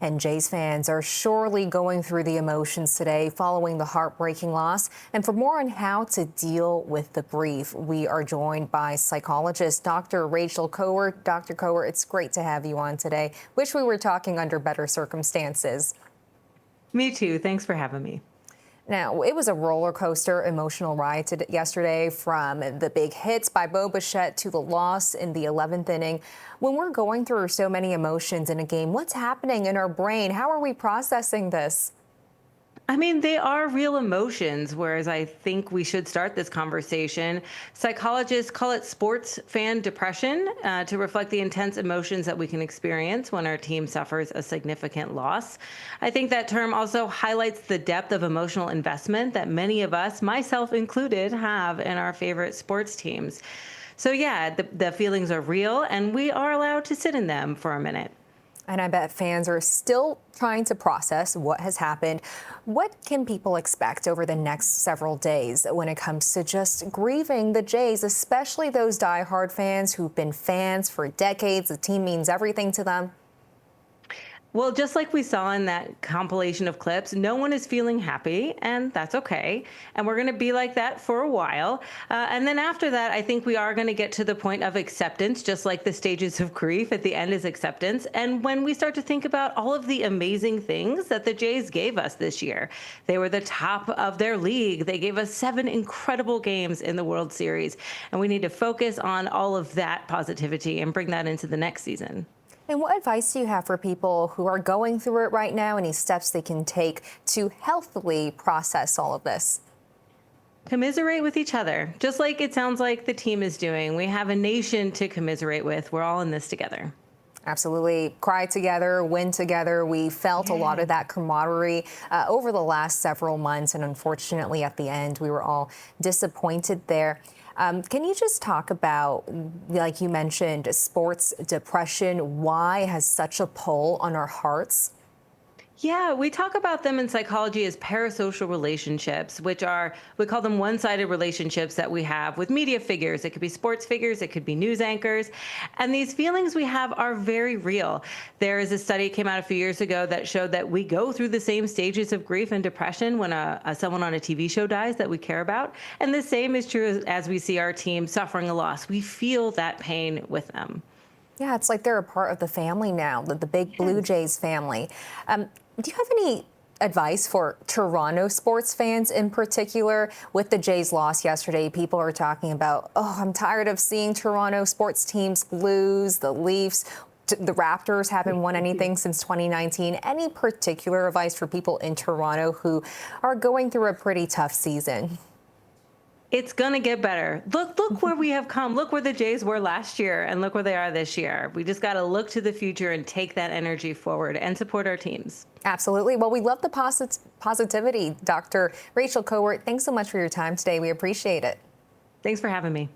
And Jays fans are surely going through the emotions today following the heartbreaking loss. And for more on how to deal with the grief, we are joined by psychologist Dr. Rachel Kowert. Dr. Kowert, it's great to have you on today. Wish we were talking under better circumstances. Me too. Thanks for having me. Now, it was a roller coaster emotional ride yesterday, from the big hits by Bo Bichette to the loss in the 11th inning. When we're going through so many emotions in a game, what's happening in our brain? How are we processing this? I mean, they are real emotions, whereas I think we should start this conversation. Psychologists call it sports fan depression to reflect the intense emotions that we can experience when our team suffers a significant loss. I think that term also highlights the depth of emotional investment that many of us, myself included, have in our favorite sports teams. So yeah, the feelings are real, and we are allowed to sit in them for a minute. And I bet fans are still trying to process what has happened. What can people expect over the next several days when it comes to just grieving the Jays, especially those diehard fans who've been fans for decades? The team means everything to them. Well, just like we saw in that compilation of clips, no one is feeling happy, and that's okay. And we're going to be like that for a while. And then after that, I think we are going to get to the point of acceptance, just like the stages of grief. At the end is acceptance. And when we start to think about all of the amazing things that the Jays gave us this year, they were the top of their league. They gave us 7 incredible games in the World Series. And we need to focus on all of that positivity and bring that into the next season. And what advice do you have for people who are going through it right now? Any steps they can take to healthily process all of this? Commiserate with each other, just like it sounds like the team is doing. We have a nation to commiserate with. We're all in this together. Absolutely. Cry together, win together. We felt a lot of that camaraderie over the last several months. And unfortunately, at the end, we were all disappointed there. Can you just talk about, like you mentioned, sports depression? Why it has such a pull on our hearts? Yeah, we talk about them in psychology as parasocial relationships, which are, we call them one-sided relationships that we have with media figures. It could be sports figures, it could be news anchors. And these feelings we have are very real. There is a study that came out a few years ago that showed that we go through the same stages of grief and depression when someone on a TV show dies that we care about. And the same is true as we see our team suffering a loss. We feel that pain with them. Yeah, it's like they're a part of the family now, the big Blue Jays family. Do you have any advice for Toronto sports fans in particular? With the Jays loss yesterday, people are talking about, oh, I'm tired of seeing Toronto sports teams lose. The Leafs, the Raptors haven't won anything since 2019. Any particular advice for people in Toronto who are going through a pretty tough season? It's going to get better. Look where we have come. Look where the Jays were last year and look where they are this year. We just got to look to the future and take that energy forward and support our teams. Absolutely. Well, we love the positivity. Dr. Rachel Kowert, thanks so much for your time today. We appreciate it. Thanks for having me.